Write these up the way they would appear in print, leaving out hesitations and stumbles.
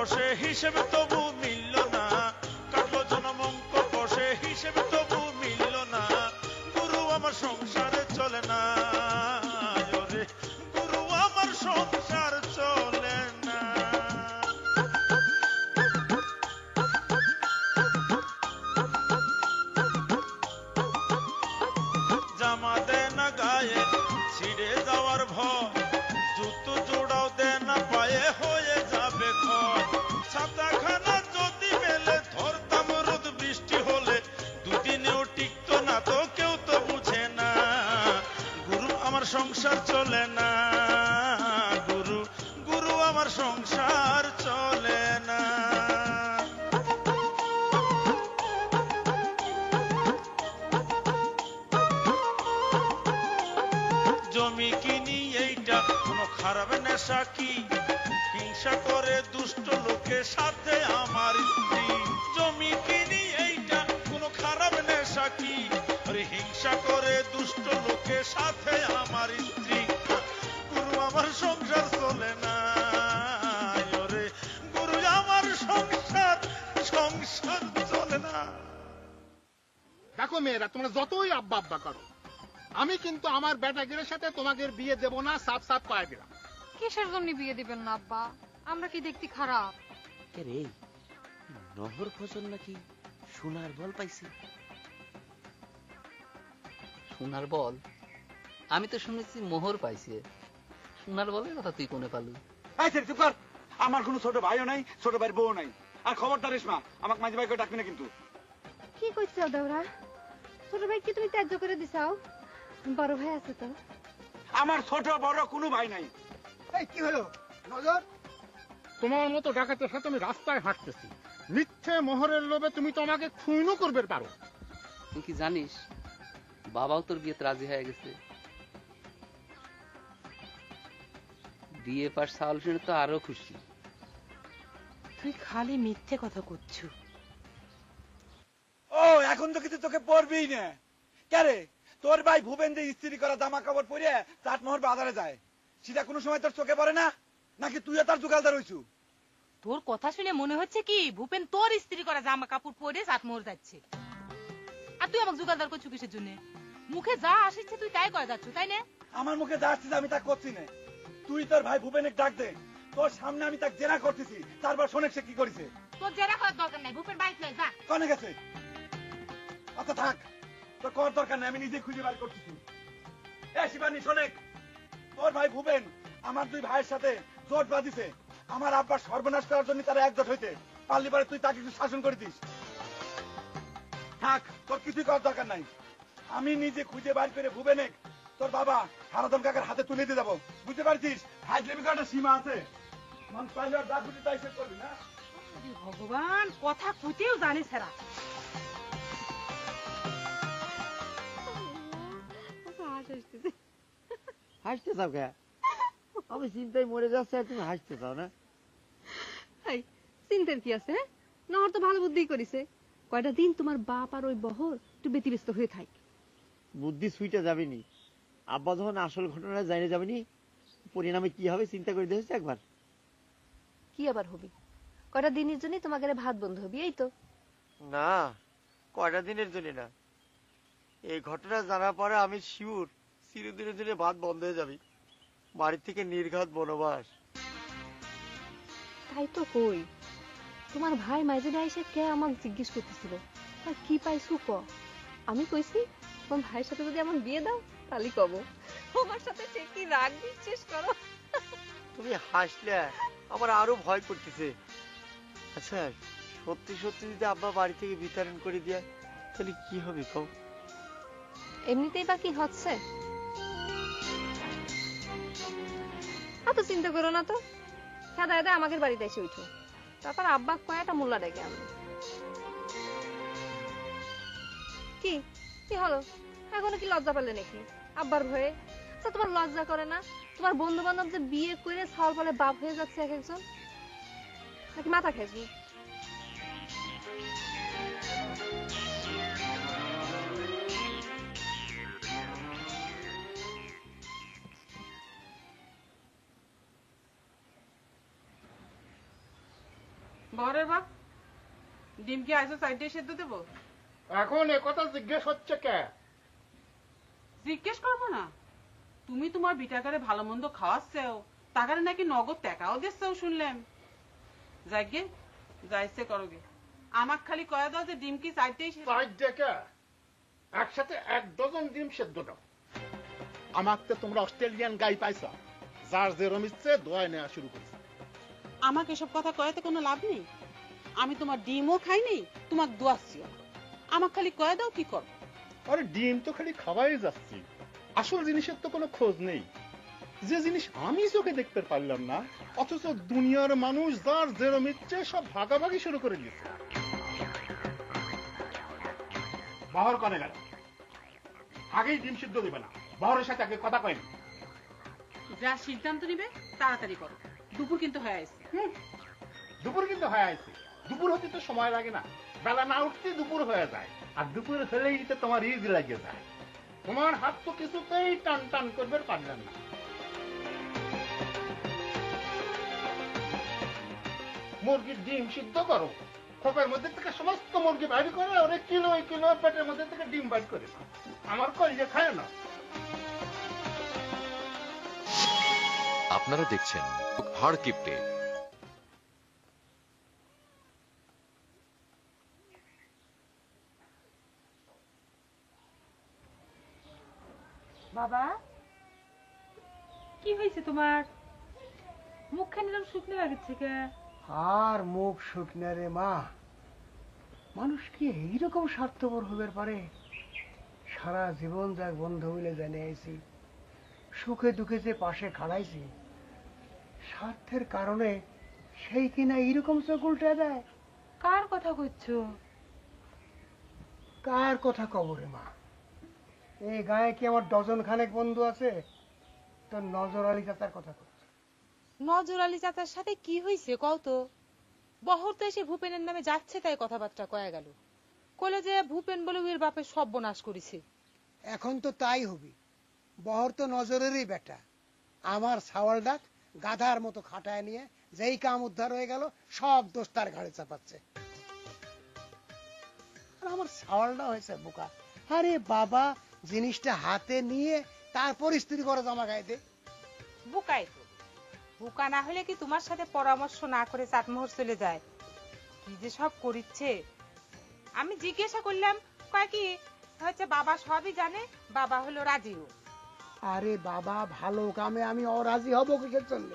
কষে হিসেবে তবু মিলল না, কাটলো জনমঙ্ক কষে হিসেবে তবু মিলল না, গুরু আমার সংসারে চলে না, ওরে গুরু আমার সংসার চলে না। জামা দে না গায়ে ছিড়ে যাওয়ার ভয়, জুতো জোড়াও দে না পায়ে হয়ে যাবে ক্ষয়, ছাতাখানা যদি মেলে ধরতাম রোদ বৃষ্টি হলে, দুদিনেও টিকতো না তো কেউ তো বুঝে না, গুরু আমার সংসার চলে না, গুরু গুরু আমার সংসার চলে না। জমি কিনি এইটা কোনো খারাপ নেশা কি, হিংসা করে দুষ্ট লোকের সাথে আমার স্ত্রী, জমি কিনি এইটা কোনো খারাপ নেশা কি, আরে হিংসা করে দুষ্ট লোকের সাথে আমার স্ত্রী, গুরু আমার সংসার চলে না, ওরে গুরু আমার সংসার সংসার চলে না। দেখো মেয়েরা, তোমরা যতই আব্বা আব্বা করো, আমি কিন্তু আমার বেটাগিরের সাথে তোমাদের বিয়ে দেব না, সাফ সাফ পায়ে দিলাম। কিসের জন্য বিয়ে দিবেন না আব্বা? আমরা কি দেখতে খারাপ? রে নহর ফসল নাকি সোনার বল পাইছি? সোনার বল? আমি তো শুনেছি মোহর পাইছে, সোনার বলের কথা তুই কোনে পালু? আমার কোনো ছোট ভাইও নাই, ছোট ভাইয়ের বউ নাই, আর খবরদার রেশমা আমাকে মাঝি ভাইকে ডাকবি না কিন্তু। কি কইছো দেওরা? ছোট ভাই কি তুমি ত্যায্য করে দিছাও? বড় ভাই আছে তো? আমার ছোট বড় কোনো ভাই নাই। এই কি হলো নজর? তোমার মতো ডাকাতের সাথে আমি রাস্তায় হাঁটতেছি, মিথ্যে মোহরের লোভে তুমি তো আমাকে খুনও করবে পারো। তুই কি জানিস বাবাও তোর বিয়েতে রাজি হয়ে গেছে? বিয়ে পাশ চাউল শুনে তো আরো খুশি। তুই খালি মিথ্যে কথা করছো। ও এখন তো কিছু তোকে পড়বেই না। কে তোর ভাই ভুবেন যে ইস্ত্রি করা জামা কাপড় পরে চাটমোহর বাজারে যায়, সেটা কোনো সময় তোর চোখে পড়ে না? নাকি তুইও তার জোগালদার হইছু? তোর কথা শুনে মনে হচ্ছে কি ভূপেন তোর ইস্ত্রি করা জামা কাপড় পরে চাটমোহর যাচ্ছে, আর তুই আমাকে জোগালদার করছু কিসের জন্য? মুখে যা আসছে তুই তাই করে যাচ্ছ, তাই না? আমার মুখে যা আসছে আমি তা করছি না। তুই তোর ভাই ভুবেনের ডাক দে, তোর সামনে আমি তাকে জেরা করতেছি, তারপর শোনে সে কি করেছে। তোর জেরা করার দরকার নাই, ভূপেন বাইক লয় যা। কনে গেছে? আচ্ছা থাক, তোর কর দরকার নেই, আমি নিজে খুঁজে বার করতেছি। এ শিবানী শোনেক, তোর ভাই ভুবেন আমার দুই ভাইয়ের সাথে জোট বাঁধিছে আমার আব্বার সর্বনাশ করার জন্য, তারা একজোট হইতে পারলি পারে তুই তাকে একটু শাসন করে দিস। থাক, তোর কিছুই করার দরকার নাই, আমি নিজে খুঁজে বার করে ভুবেনে তোর বাবা হারাধন কাকার হাতে তুলে দিয়ে যাবো। বুঝতে পারছিস? হাইজলেমি করার সীমা আছে। মানুষ পাইলে আর যা খুঁজে তাই শেষ করবি না। ভগবান, কথা কইতেও জানিস এরা। হাসতে চাও কে? আমি চিন্তায় মরে যাচ্ছি আর তুমি হাসতে চাও না? চিন্তার কি আছে? নহর তো ভালো বুদ্ধি করিছে, কয়টা দিন তোমার বাপ আর ওই বহর একটু ব্যতিব্যস্ত হয়ে থাক। বুদ্ধি সুইটা যাবেনি, আব্বা যখন আসল ঘটনা জানিয়ে যাবেনি, পরিণামে কি হবে চিন্তা করে দেখেছে একবার? কি আবার হবি? কয়টা দিনের জন্য তোমাকে ভাত বন্ধ হবি, এই তো। না, কয়টা দিনের জন্য না, এই ঘটনা জানার পরে আমি শিওর চিরদিনের জন্য ভাত বন্ধ হয়ে যাবে, বাড়ির থেকে নির্ঘাত বনবাস। তাই তো কই, তোমার ভাই মাঝে এসে কে আমাকে জিজ্ঞেস করতেছিল কি পাইছু ক। আমি কইছি তোমার ভাইয়ের সাথে যদি আমার বিয়ে দাও তাহলে কব। আমার সাথে সে কি রাগ বিশ্বাস করো। তুমি হাসলে আমার আরো ভয় করতেছে। আচ্ছা সত্যি সত্যি যদি আব্বা বাড়ি থেকে বিতরণ করে দেয় তাহলে কি হবে কও? এমনিতেই বা কি হচ্ছে, এত চিন্তা করো না তো। খেদা এদা আমাদের বাড়িতে এসে উঠো, তারপর আব্বা কয়টা মোল্লা ডেকে আনবে। কি কি হলো, এখনো কি লজ্জা পেলে নাকি আব্বার ভয়ে? আচ্ছা তোমার লজ্জা করে না তোমার বন্ধু বান্ধব যে বিয়ে করে ছাওয়াল বলে বাপ হয়ে যাচ্ছে এক একজন? নাকি মাথা খেয়েছি? বহরের বাপ, ডিম কি আইসো সাইডে সেদ্ধ দেবো? এখন এ কথা জিজ্ঞেস হচ্ছে কে? জিজ্ঞেস করবো না? তুমি তোমার বিটাকারে ভালো মন্দ খাওয়াচ্ছেও, তাকারে নাকি নগদ টাকাও দিচ্ছেও শুনলাম। যাইগে, যাইছে করোগে। আমাক খালি কয়ে দাও যে ডিম কি সাইডেই সাইড দেখে একসাথে 1 ডজন ডিম সেদ্ধ দাও। আমাকে তোমরা অস্ট্রেলিয়ান গাই পাইছো, যার যেরম ইচ্ছে দোয়া নেওয়া শুরু করেছে। আমাকে এসব কথা কয়াতে কোনো লাভ নেই। আমি তোমার ডিমও খাই নেই, তোমাক দোয়াচ্ছিও। আমাক খালি কয়ে দাও কি করো। আরে ডিম তো খালি খাওয়াই যাচ্ছি, আসল জিনিসের তো কোনো খোঁজ নেই। যে জিনিস আমি চোখে দেখতে পারলাম না, অথচ দুনিয়ার মানুষ যার যেরম ইচ্ছে সব ভাগাভাগি শুরু করে দিয়েছে। বহর কনে গেল? আগেই ডিম সিদ্ধ দেবে না, বহরের সাথে আগে কথা কয়নি। যা সিদ্ধান্ত নিবে তাড়াতাড়ি করো, দুপুর কিন্তু হয়ে আসছে। দুপুর কিন্তু হয়ে আছে, দুপুর হতে তো সময় লাগে না, বেলা না উঠতে দুপুর হয়ে যায়, আর দুপুর হলেই তো তোমার ইজ লাগে যায়। তোমার হাত তো কিছুতেই টান টান করবে পারলেন না। মুরগির ডিম সিদ্ধ করো, খোপের মধ্যে থেকে সমস্ত মুরগি বাইর করে ওরে কিলো কিলো পেটের মধ্যে থেকে ডিম বাইর করে আমার কলিজা খায় না। আপনারা দেখছেন হাড় কিপটে। বাবা, কি হয়েছে তোমার? মুখখানি এরকম শুকনো লাগছে কে? আর মুখ শুকনা রে মা, মানুষ কি এইরকম স্বার্থপর হবার পারে? সারা জীবন যাক বন্ধু মিলে জেনে আইছি, সুখে দুঃখে যে পাশে খাড়াইছি, স্বার্থের কারণে সেই কিনা এইরকম চোখ উল্টে দেয়। কার কথা কইছো? কার কথা কবরে মা? এই গায়ে কি আমার ডজন খানেক বন্ধু আছে? তোর নজর আলী চাচার কথা করছে। নজর আলী চাচার সাথে কি হয়েছে কও তো? বহর তো এসে ভূপেনের নামে যাচ্ছে তাই কথাবার্তা কয়া গেল। কলে যে ভূপেন বলে ওর বাপের সর্বনাশ করেছে। এখন তো তাই হবি, বহর তো নজরেরই বেটা। আমার ছাওয়াল ডাক গাধার মতো খাটায় নিয়ে যেই কাম উদ্ধার হয়ে গেল সব দোষ তার ঘাড়ে চাপাচ্ছে। আর আমার ছাওয়ালটা হয়েছে বোকা। আরে বাবা, জিনিসটা হাতে নিয়ে তারপর স্ত্রী করে জামা গায়ে দে। বুকাই তো, বুকা না হলে কি তোমার সাথে পরামর্শ না করে চাটমোহর চলে যায়? কি যে সব করিচ্ছে। আমি জিজ্ঞাসা করলাম, কয় কি হচ্ছে বাবা সবই জানে, বাবা হলো রাজিও। আরে বাবা, ভালো কামে আমি অরাজি হব কিসের জন্য?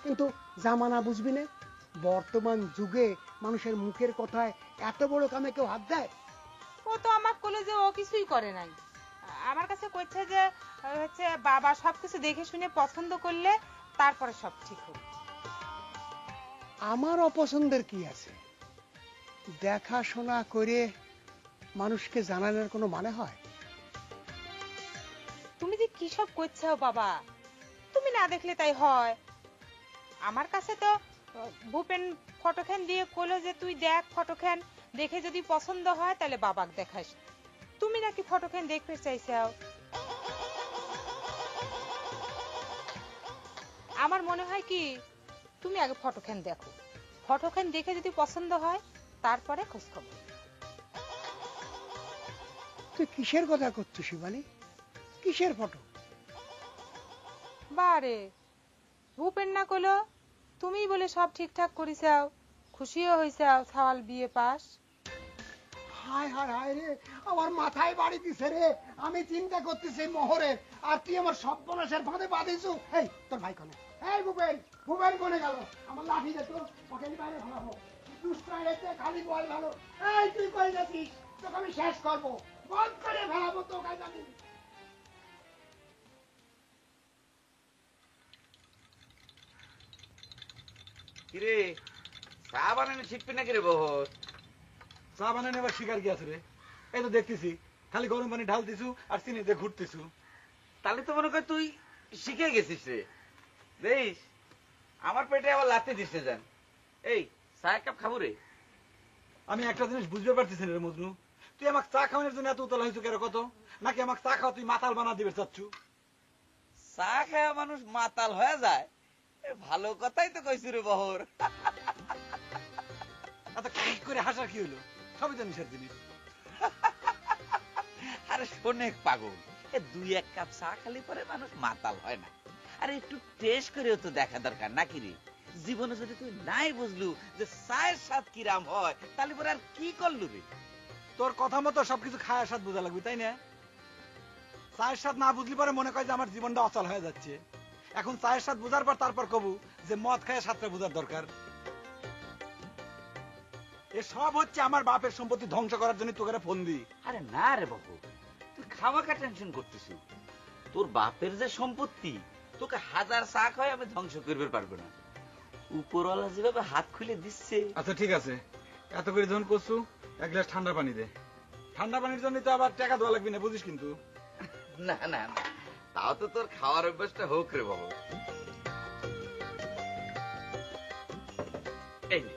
কিন্তু জামানা বুঝবি না, বর্তমান যুগে মানুষের মুখের কথায় এত বড় কামে কেউ হাত দেয়? ও তো আমার কোলে যে ও কিছুই করে নাই। আমার কাছে কইছে যে হচ্ছে বাবা সবকিছু দেখে শুনে পছন্দ করলে তারপরে সব ঠিক হবে। আমার অপছন্দের কি আছে? দেখাশোনা করে মানুষকে জানানোর কোনো মানে হয়? তুমি যে কি সব করছো বাবা, তুমি না দেখলে তাই হয়। আমার কাছে তো ভূপেন ফটোখান দিয়ে কইলো যে তুই দেখ ফটোখান, দেখে যদি পছন্দ হয় তাহলে বাবাকে দেখাস। তুমি নাকি ফটোখান দেখতে চাইছাও। আমার মনে হয় কি তুমি আগে ফটোখান দেখো, ফটোখান দেখে যদি পছন্দ হয় তারপরে খোঁজ খবর। তুই কিসের কথা করছিস শিবানী? কিসের ফটো? বারে, ভূপেন না কইলো তুমি বলে সব ঠিকঠাক করিছাও, খুশিও হইছাও, ছাওয়াল বিয়ে পাস। হায় হায় হায় রে, আমার মাথায় বাড়ি দিছে রে। আমি চিন্তা করতেছি মোহরের, আর তুই আমার সর্বনাশের ফাঁদে বাঁধিছু। এই তোর ভাই কোনে? এই ভূপেন, ভূপেন কোনে গেল? আমার লাঠি দে তো, ওকে বাইরে ভালো দুষ্টা এসে খালি বল ভালো। এই তুই কই যাচ্ছিস? তোকে আমি শেষ করবো, বন্ধ করে ফেলাবো তোকে জানি। কিরে, চা বানানো শিখবি নাকি রে বহর? চা বানানো এবার শিকার কি আছে রে? এই তো দেখতেছি খালি গরম পানি ঢালতেছু আর চিনিতে ঘুরতেছু। তাহলে তো মনে কর তুই শিখে গেছিস রে। দেখ, আমার পেটে আবার লাথি দিচ্ছে যান। এই চা এক কাপ খাবো রে। আমি একটা জিনিস বুঝতে পারতেছি না রে মজনু, তুই আমাকে চা খাওয়ানোর জন্য এত উতলা হয়েছো কেন কত? নাকি আমাকে চা খাওয়া তুই মাতাল বানা দিবে চাচ্ছু? চা খাওয়া মানুষ মাতাল হয়ে যায়, ভালো কথাই তো কইছি রে বহর। এত করে হাসার কি হলো? সবই তো নিষেধ জিনিস। আরে শোনেক পাগল, এ 2-1 কাপ চা খালি পরে মানুষ মাতাল হয় না। আরে একটু টেস্ট করেও তো দেখা দরকার নাকি রে? জীবনে যদি তুই নাই বুঝলু যে চায়ের স্বাদ কিরাম হয়, তাহলে পরে আর কি করলু রে? তোর কথা মতো সবকিছু খায়ের স্বাদ বোঝা লাগবে, তাই না? চায়ের স্বাদ না বুঝলি পরে মনে করে যে আমার জীবনটা অচল হয়ে যাচ্ছে। এখন চায়ের স্বাদ বোঝার পর তারপর কবু যে মদ খায় স্বাদটা বোঝার দরকার। এ সব হচ্ছে আমার বাপের সম্পত্তি ধ্বংস করার জন্য তোকে ফোন দি। আরে না রে বাবু, তুই খামাকা টেনশন করতেছিস। তোর বাপের যে সম্পত্তি, তোকে 1000 চা খায় আমি ধ্বংস করবে পারবো না। উপরওয়ালা যেভাবে হাত খুলে দিচ্ছে। আচ্ছা ঠিক আছে, এত করে যখন করছু 1 গ্লাস ঠান্ডা পানি দে। ঠান্ডা পানির জন্য তো আবার টাকা দেওয়া লাগবে না, বুঝিস কিন্তু। না না না, তাও তো তোর খাওয়ার অভ্যাসটা হোক রে বাবু। এই নে।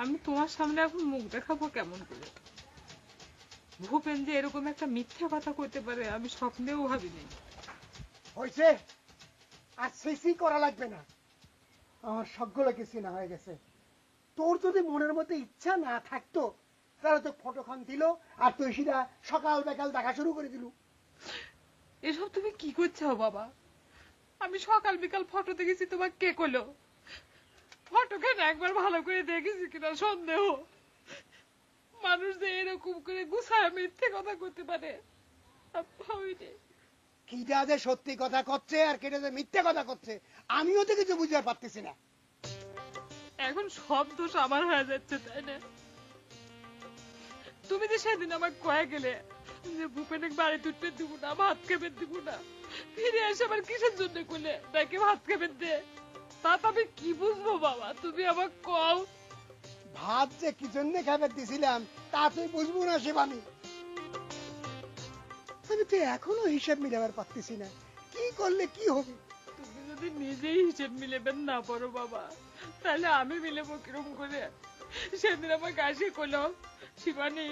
আমি তোমার সামনে এখন মুখ দেখাবো কেমন করে? ভূপেন যে এরকম একটা মিথ্যা কথা কইতে পারে আমি স্বপ্নেও ভাবিনি। হয়েছে, আর সিসি করা লাগবে না, আমার সবগুলো কিছু না হয়ে গেছে। তোর যদি মনের মধ্যে ইচ্ছা না থাকতো তাহলে তো ফটোখান দিল আর তুই সেটা সকাল বেকাল দেখা শুরু করে দিলু। এসব তুমি কি করছো বাবা? আমি সকাল বিকাল ফটো দেখেছি, তোমার কে কইলো? ফটোখান একবার ভালো করে দেখেছি কিনা সন্দেহ। মানুষ যে এরকম করে গুছায় মিথ্যে কথা করতে পারে কিটা যে সত্যি কথা করছে আর কেটা যে মিথ্যে কথা করছে আমিও তো কিছু বুঝতে পারতেছি না। এখন সব দোষ আমার হয়ে যাচ্ছে, তাই না? তুমি যে সেদিন আমার কয়ে গেলে যে ভূপেন বাড়ি তুটতে দিব না, ভাত খেবে দিব না, ফিরে এসে আবার কিসের জন্য করলে নাকি ভাত খেবে দে? তা আমি কি বুঝবো বাবা, তুমি আমার কও। ভাত যে কি জন্য খাবার দিছিলাম তা তুই বুঝবো না শিবানী। আমি তো এখনো হিসাব মিলাবার পারতেছি না, কি করলে কি হবে? তুমি যদি নিজেই হিসেব মিলেবেন না পারো বাবা, তাহলে আমি মিলেবো কিরম করে? সেদিন আমার কাছে কইল, শিবানী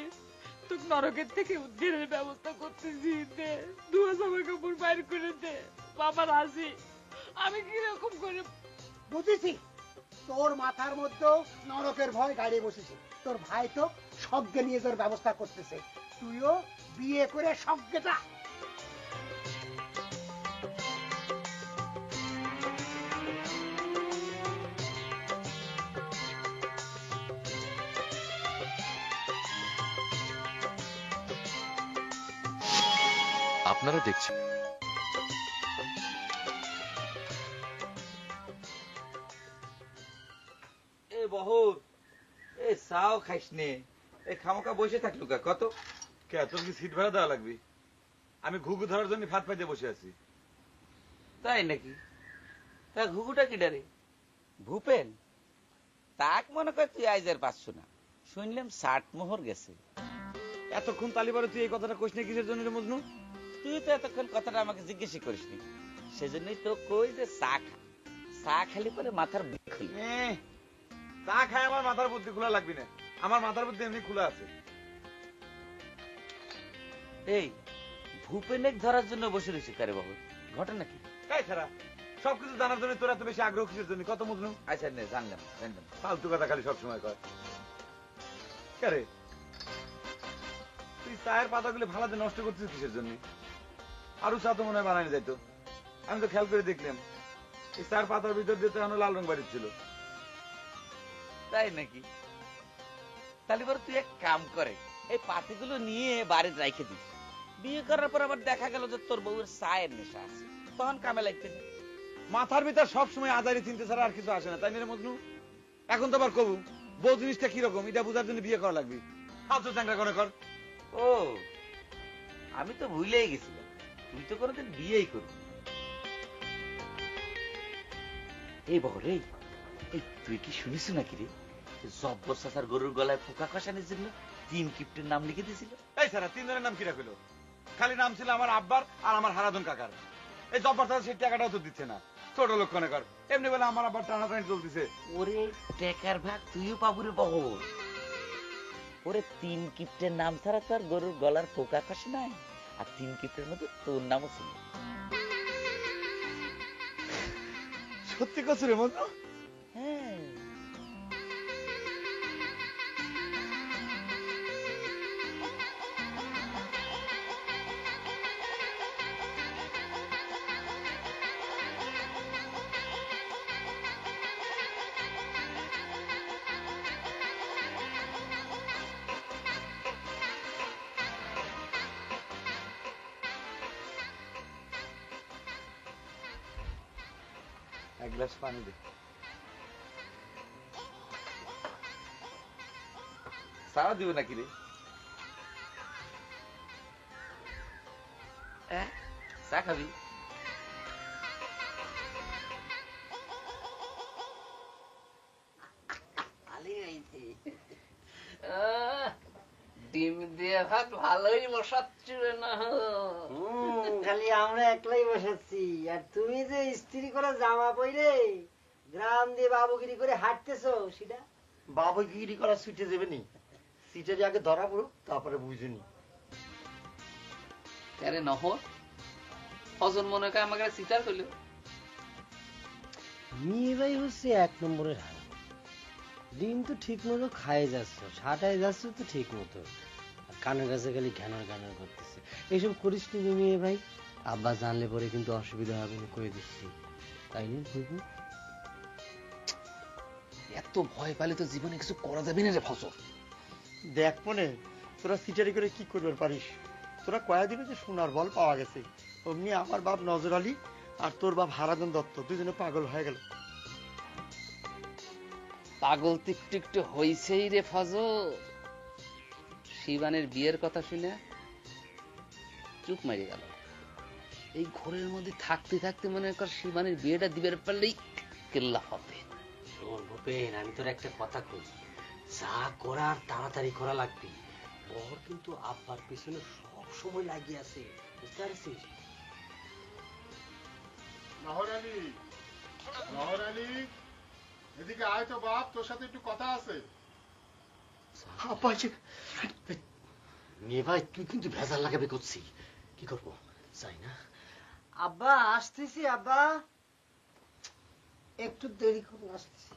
তোকে নরকের থেকে উদ্ধারের ব্যবস্থা করতেছি, দে 2 জামা কাপড় বাইর করে দে, বাবা রাজি। আমি কিরকম করে বুঝেছি, তোর মাথার মধ্যে নরকের ভয় গাড়িয়ে বসেছে। তোর ভাই তো সজ্ঞে নিয়ে যাওয়ার ব্যবস্থা করতেছে, তুইও বিয়ে করে সজ্ঞেটা। আপনারা দেখছেন এ বহর, এ চাও খাইস নে, এ খামোকা বসে থাকলু কা? কত কে তোর কি সিট ভাড়া দেওয়া লাগবে? আমি ঘুঘু ধরার জন্য ফাঁদ পাইতে বসে আছি। তাই নাকি? তা ঘুঘুটা কি ডারে? ভূপেন তাক মনে কর তুই আইজার পাচ্ছ না, শুনলাম 60 মোহর গেছে। এতক্ষণ তালিবারে তুই এই কথাটা কইস না কিসের জন্য রে মজনু? তুই তো এতক্ষণ কথাটা আমাকে জিজ্ঞেস করিসনি, সেজন্যই তো কই যে চা খা, চা খালি পরে মাথার বুদ্ধি খুলি। চা খায় আমার মাথার বুদ্ধি খোলা লাগবে না, আমার মাথার বুদ্ধি এমনি খোলা আছে। এই ভূপেনেক ধরার জন্য বসে রয়েছে কারে বাবু, ঘটনা কি? তাই ছাড়া সবকিছু জানার জন্য তোর এত বেশি আগ্রহ কিসের জন্য? কত মজনু? আচ্ছা নে, জানলাম জানলাম। ফালতু কথা খালি সবসময় কর। কে তুই চায়ের পাতাগুলো ভাড়াতে নষ্ট করছিস কিসের জন্য? আরো চা তো মনে হয় বানানো যাইতো। আমি তো খেয়াল করে দেখলাম এই চায়ের পাতার ভিতর দিয়ে তো এখন লাল রং বাড়ির ছিল। তাই নাকি? তাহলে পরে তুই এক কাম করে এই পাতিগুলো নিয়ে বাড়িতে রাখে দিস, বিয়ে করার পর আবার দেখা গেল যে তোর বউয়ের চায়ের নেশা আছে, তখন কামে লাগতে নেই। মাথার ভিতর সবসময় আজারি চিনতে ছাড়া আর কিছু আসে না, তাই না রে মজনু? এখন তো আবার কবু বউ জিনিসটা কিরকম এটা বোঝার জন্য বিয়ে করা লাগবে। ফালতু চ্যাংরা করে কর। ও আমি তো ভুলেই গেছিলাম, তুই তো কোনোদিন বিয়েই করবি। এই বহর, এই তুই কি শুনিস নাকি রে, জব্বর চাচার গরুর গলায় পোকা খসানোর জন্য 3 কিপ্টের নাম লিখে দিয়েছিল? এই ছাড়া 3 জনের নাম কি রাখল? খালি নাম ছিল আমার আব্বার আর আমার হারাধন কাকার। এই জব্বর চাচা সেই টাকাটাও তো দিচ্ছে না, ছোট লোক কনে কর। এমনি বলে আমার আব্বার টানাটানি চলতেছে। ওরে টেকার ভাগ তুইও পাবো রে বহর। ওরে 3 কিপ্টের নাম ছাড়া তো আর গরুর গলার পোকা খসে নাই, আর 3 কিপ্টের মধ্যে তোর নামও ছিল। সত্যি কথা রে মজনু? হ্যাঁ। এক গ্লাস পানি দে। সারা দিব নাকি রে? চা খাবি? ডিম দিয়ে ভাত ভালোই বসাচ্ছি রে না। খালি আমরা একলাই বসাচ্ছি, আর তুমি যে ইস্ত্রি করে জামা পরে গ্রাম দিয়ে বাবুগিরি করে হাঁটতেছো, সেটা বাবুগিরি করা ছুটে যাবে নি, সিটারি আগে ধরা পড়ুক তারপরে বুঝিনি। আরে নহর হজন মনে করে আমাকে সিটার করলো। মেয়ে ভাই হচ্ছে 1 নম্বরের হারাম। ডিম তো ঠিক মতো খাই যাচ্ছ, সাটাই যাচ্ছ তো ঠিক মতো, কানের কাছে খালি ঘ্যানার ঘ্যানার করতেছে। এইসব করিস নি তুমি মেয়ে ভাই, আব্বা জানলে পরে কিন্তু অসুবিধা হবে না, কয়ে দিচ্ছি। তাই না বুবু? এত ভয় পেলে তো জীবনে কিছু করা যাবে না রে ফসল। দেখ মনে তোরা সিটারি করে কি করবার পারিস? তোরা কয়া দিলে যে সোনার বল পাওয়া গেছে, অমনি আমার বাপ নজর আলী আর তোর বাপ হারাধন দত্ত দুজনে পাগল হয়ে গেল। পাগল টিকটিকটে হইছেই রে ফজল। শিবানের বিয়ের কথা শুনে চুপ মারি গেল। এই ঘরের মধ্যে থাকতে থাকতে মনে কর শিবানের বিয়েটা দিবার পারলেই কেল্লা হবে। শোন ভূপেন, আমি তোর একটা কথা কই, যা করার তাড়াতাড়ি করা লাগবে। বর কিন্তু আব্বার পিছনে সব সময় লাগিয়ে আছে, বুঝতে পারছিস? নহর আলী, নহর আলী, এদিকে আয় তো বাপ, তোর সাথে একটু কথা আছে। মেয়ে ভাই তুই কিন্তু ভেজাল লাগাবে করছি, কি করবো চাই না। আব্বা আসতেছি, আব্বা একটু দেরি করে আসতেছি।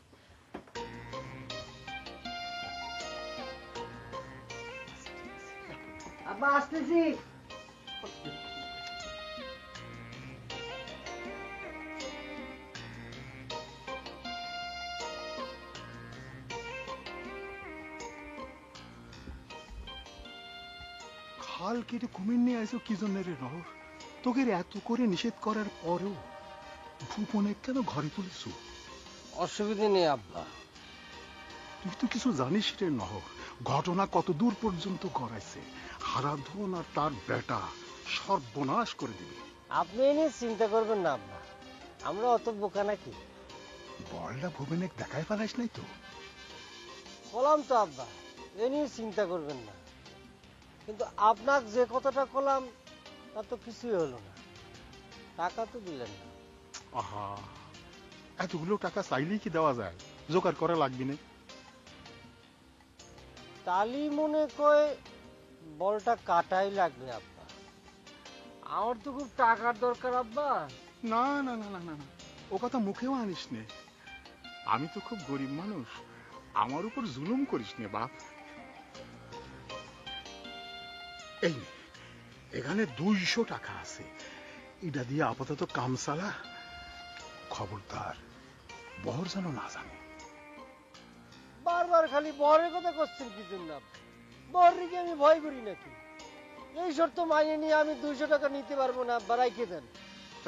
আব্বা আসতেছি। খাল কেটে কুমির নিয়ে আইসো কি জন্য রে নহর? তোকে এত করে নিষেধ করার পরেও ভুবনে কেন ঘরে তুলেছো? অসুবিধা নেই আব্বা। তুই তো কিছু জানিস রে নহর, ঘটনা কত দূর পর্যন্ত গড়াইছে। হারাধন আর তার বেটা সর্বনাশ করে দিবে। আপনি এ নিয়ে চিন্তা করবেন না আব্বা, আমরা অত বোকা নাকি? বলটা ভুবনে দেখাই ফেলাইস নাই তো? বললাম তো আব্বা, এ নিয়ে চিন্তা করবেন না, কিন্তু আপনার যে কথাটা বললাম তা তো কিছুই হলো না, টাকা তো দিলেন না। আহা, এতগুলো টাকা চাইলেই কি দেওয়া যায়? জোগাড় করা লাগবে না। তালি মনে কয় বলটা কাটাই লাগবে আব্বা। আমার তো খুব টাকার দরকার আব্বা। না না না না না, ও কথা মুখেও আনিস নে। আমি তো খুব গরিব মানুষ, আমার উপর জুলুম করিস নে বাপ। এই নে, এখানে 200 টাকা আছে, এটা দিয়ে আপাতত কাম চালা। খবরদার বহর যেন না জানে। বারবার খালি বরের কথা করছেন কি জন্য আব্বা? বরের কি আমি ভয় করি নাকি? এই শর্ত মাইনে নিয়ে আমি 200 টাকা নিতে পারবো না আব্বা, রাইখে দেন।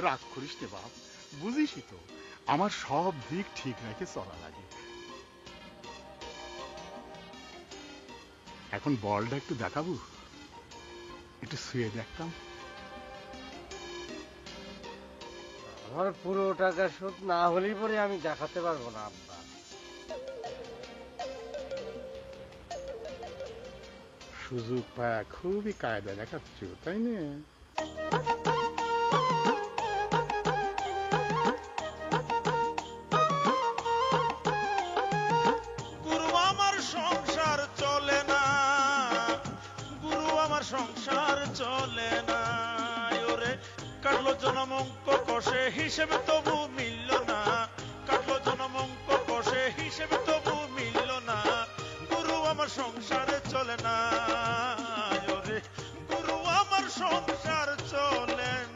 রাগ করিস নে বাপ, বুঝিসই তো আমার সব দিক ঠিক রেখে চলা লাগে। এখন বলটা একটু দেখাবো, একটু শুয়ে দেখতাম। আমার পুরো টাকা শোধ না হলেই পরে আমি দেখাতে পারবো না আব্বা। সুযোগ পায় খুবই কায়দা দেখাচ্ছ, তাই না? গুরু আমার সংসার চলে না। কাটলো জনমঙ্ক কষে হিসেবে তবু মিলল না, কাটলো জনমঙ্ক কষে হিসেবে তবু মিলল না, গুরু আমার সংসারে চলে না, ওরে গুরু আমার সংসার চলে না।